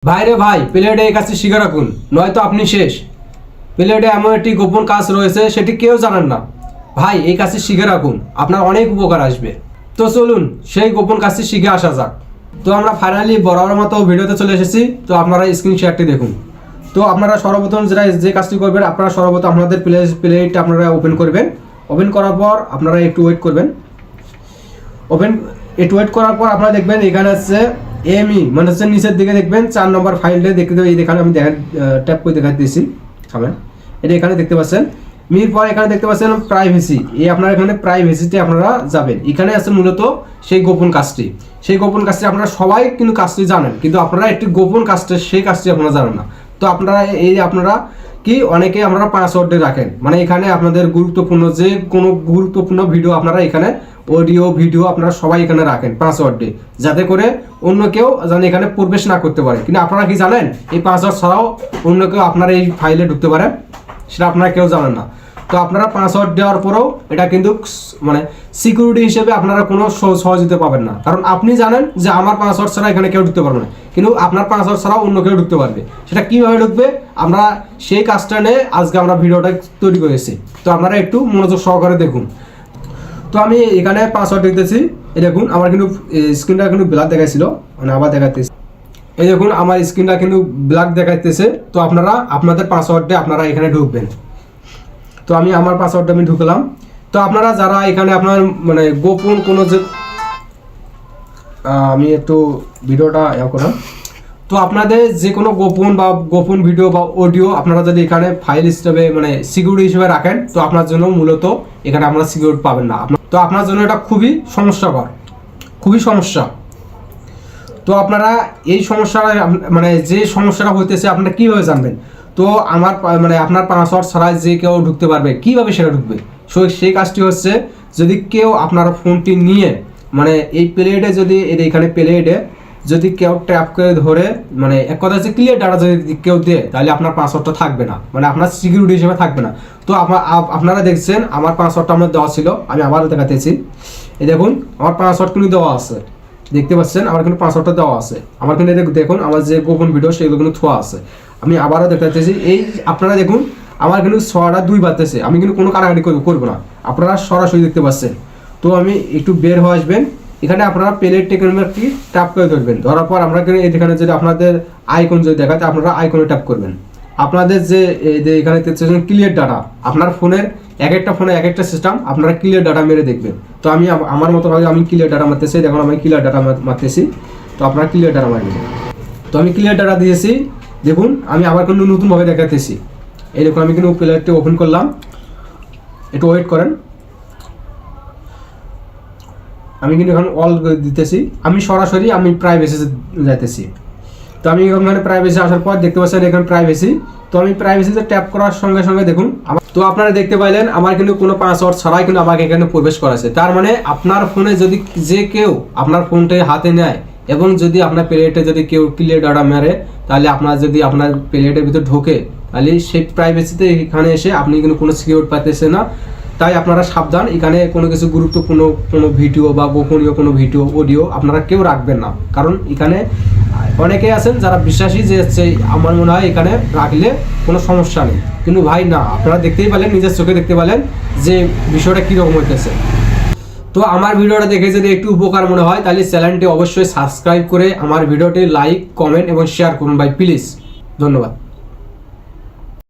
ভাইরে ভাই, প্লেটে এই কাজটি শিখে রাখুন, নয়তো আপনি শেষ। প্লেটে এমন একটি গোপন কাজ রয়েছে, সেটি কেউ জানেন না। ভাই, এই কাজটি শিখে রাখুন, আপনার অনেক উপকার আসবে। তো চলুন সেই গোপন কাজটি শিখে আসা যাক। তো আমরা ফাইনালি বরাবর মতো ভিডিওতে চলে এসেছি। তো আপনারা স্ক্রিন শেয়ারটি দেখুন। তো আপনারা সর্বপ্রথম যে কাজটি করবেন, আপনারা সর্বপ্রথম আপনাদের প্লেটটা আপনারা ওপেন করবেন। ওপেন করার পর আপনারা একটু ওয়েট করবেন। একটু ওয়েট করার পর আপনারা দেখবেন এখানে হচ্ছে এমই মানে হচ্ছে নিচের দিকে দেখবেন 4 নম্বর ফাইলটা দেখতে দেবেন। এখানে আমি ট্যাপ করে দেখা দিয়েছি, থামেন। এটা এখানে দেখতে পাচ্ছেন। মির পর এখানে দেখতে পাচ্ছেন প্রাইভেসি। এই আপনারা এখানে প্রাইভেসিতে আপনারা যাবেন। এখানে আছে মূলত সেই গোপন কাজটি। সেই গোপন কাজটি আপনারা সবাই কিন্তু কাজটি জানেন, কিন্তু আপনারা একটি গোপন কাজটা সেই কাজটি আপনারা জানেন না। তো আপনারা কি অনেকে আপনারা পাসওয়ার্ডে রাখেন, মানে এখানে আপনাদের গুরুত্বপূর্ণ যে কোনো গুরুত্বপূর্ণ ভিডিও আপনারা এখানে অডিও ভিডিও আপনারা সবাই এখানে রাখেন পাসওয়ার্ডে, যাতে করে অন্য কেউ যেন এখানে প্রবেশ না করতে পারে। কিন্তু আপনারা কি জানেন এই পাসওয়ার্ড ছাড়াও অন্য কেউ আপনারা এই ফাইলে ঢুকতে পারে, সেটা আপনারা কেউ জানেন না। তো আপনারা পাসওয়ার্ড দেওয়ার পরেও এটা কিন্তু মানে সিকিউরিটি হিসেবে আপনারা কোনো সহযোগিতা পাবেন না, কারণ আপনি জানেন যে আমার পাসওয়ার্ড ছাড়া এখানে কেউ ঢুকতে পারবে না, কিন্তু আপনার পাসওয়ার্ড ছাড়াও অন্য কেউ ঢুকতে পারবে। সেটা কীভাবে ঢুকবে আমরা সেই কাজটা নিয়ে আজকে আমরা ভিডিওটা তৈরি করেছি। তো আপনারা একটু মনোযোগ সহকারে দেখুন। তো আমি এখানে পাসওয়ার্ড দিতেছি। এই দেখুন আমার কিন্তু স্ক্রিনটা কিন্তু ব্ল্যাক দেখাইছিল, মানে আবার দেখাইতেছি। এই দেখুন আমার স্ক্রিনটা কিন্তু ব্ল্যাক দেখাইতেছে। তো আপনারা আপনাদের পাসওয়ার্ডে আপনারা এখানে ঢুকবেন। তো আমি আমার পাসওয়ার্ডটা আমি ঢুকলাম। তো আপনারা যারা এখানে আপনার মানে গোপন কোনো যে আমি একটু ভিডিওটা করলাম। তো আপনাদের যে কোনো গোপন ভিডিও বা অডিও আপনারা যদি এখানে ফাইল হিসেবে মানে সিকিউরিটি হিসেবে রাখেন, তো আপনার জন্য মূলত এখানে আপনারা সিকিউরিটি পাবেন না। তো আপনার জন্য এটা খুবই সমস্যা। তো আপনারা এই সমস্যাটা মানে যে সমস্যাটা হইতেছে আপনারা কীভাবে জানবেন? তো আপনার পাসওয়ার্ড ছাড়া যে কেউ ঢুকতে পারবে, কীভাবে সেটা ঢুকবে? সেই কাজটি হচ্ছে, যদি কেউ আপনার ফোনটি নিয়ে মানে এই প্লেটে যদি এখানে প্লেটে যদি কেউ ট্যাপ করে ধরে, মানে এক কথা হচ্ছে ক্লিয়ার ডাটা যদি কেউ দেয়, তাহলে আপনার পাসওয়ার্ডটা থাকবে না, মানে আপনার সিকিউরিটি হিসেবে থাকবে না। তো আপনারা দেখছেন আমার পাসওয়ার্ডটা আমার দেওয়া ছিল, আমি আবারও দেখাতেছি। এই দেখুন আমার পাসওয়ার্ড কিন্তু দেওয়া আছে, দেখতে পাচ্ছেন আমার কিন্তু পাসওয়ার্ডটা দেওয়া আছে। আমার কিন্তু দেখুন আমার যে গোপন ভিডিও সেগুলো কিন্তু থোয়া আছে। আমি আবারও দেখাতেছি। এই আপনারা দেখুন আমার কিন্তু 6টা 2 বাজতেছে, আমি কিন্তু কোনো কাটাকাটি করবো না, আপনারা সরাসরি দেখতে পাচ্ছেন। তো আমি একটু বের হয়ে আসবেন। এখানে আপনারা প্লেট টেকনোলজি ট্যাপ করে ধরবেন। ধরার পর আমরা এখানে যদি আপনাদের আইকন যদি দেখাতে, আপনারা আইকনে ট্যাপ করবেন। আপনাদের যে এখানে ক্লিয়ার ডাটা, আপনার ফোনের এক একটা ফোনে এক একটা সিস্টেম, আপনারা ক্লিয়ার ডাটা মেরে দেখবেন। তো আমি আমার মতো ভাবে আমি ক্লিয়ার ডাটা মারতেছি। দেখুন আমি ক্লিয়ার ডাটা মারতেছি। তো আপনারা ক্লিয়ার ডাটা মারবেন। তো আমি ক্লিয়ার ডাটা দিয়েছি। দেখুন আমি আবার কিন্তু নতুনভাবে দেখাতেছি। এই দেখুন আমি কিন্তু প্লেটটি ওপেন করলাম, একটু ওয়েট করেন। আমি কিন্তু এখন অল দিতেছি। আমি সরাসরি প্রাইভেসি যাইতেছি। তো আমি এখানে প্রাইভেসি আসার পর দেখতে পাচ্ছেন এখানে প্রাইভেসি। তো আমি প্রাইভেসিতে ট্যাপ করার সঙ্গে সঙ্গে দেখুন তো আপনারা দেখতে পাইলেন আমার কিন্তু কোনো পাসওয়ার্ড ছাড়াই কিন্তু আমাকে এখানে প্রবেশ করাছে। তার মানে আপনার ফোনে যদি যে কেউ আপনার ফোনটা হাতে নেয় এবং যদি আপনার প্লেটে যদি কেউ ক্লিয়ার ডাটা মারে, তাহলে যদি আপনার প্লেটের ভিতর ঢোকে, তাহলে সেই প্রাইভেসিতে এখানে এসে আপনি কিন্তু কোনো সিকিউরিটি পাইতেছেন না। তাই আপনারা সাবধান, এখানে কোনো কিছু গুরুত্বপূর্ণ কোনো ভিডিও বা গোপনীয় কোনো ভিডিও অডিও আপনারা কেউ রাখবেন না, কারণ এখানে অনেকে আছেন যারা বিশ্বাসী যে হচ্ছে আমার মনে হয় এখানে রাখলে কোনো সমস্যা নেই, কিন্তু ভাই না, আপনারা দেখতেই পেলেন, নিজের চোখে দেখতে পেলেন যে বিষয়টা কীরকম হইতেছে। তো আমার ভিডিওটা দেখে যদি একটু উপকার মনে হয়, তাহলে চ্যানেলটি অবশ্যই সাবস্ক্রাইব করে আমার ভিডিওটি লাইক কমেন্ট এবং শেয়ার করুন ভাই, প্লিজ। ধন্যবাদ।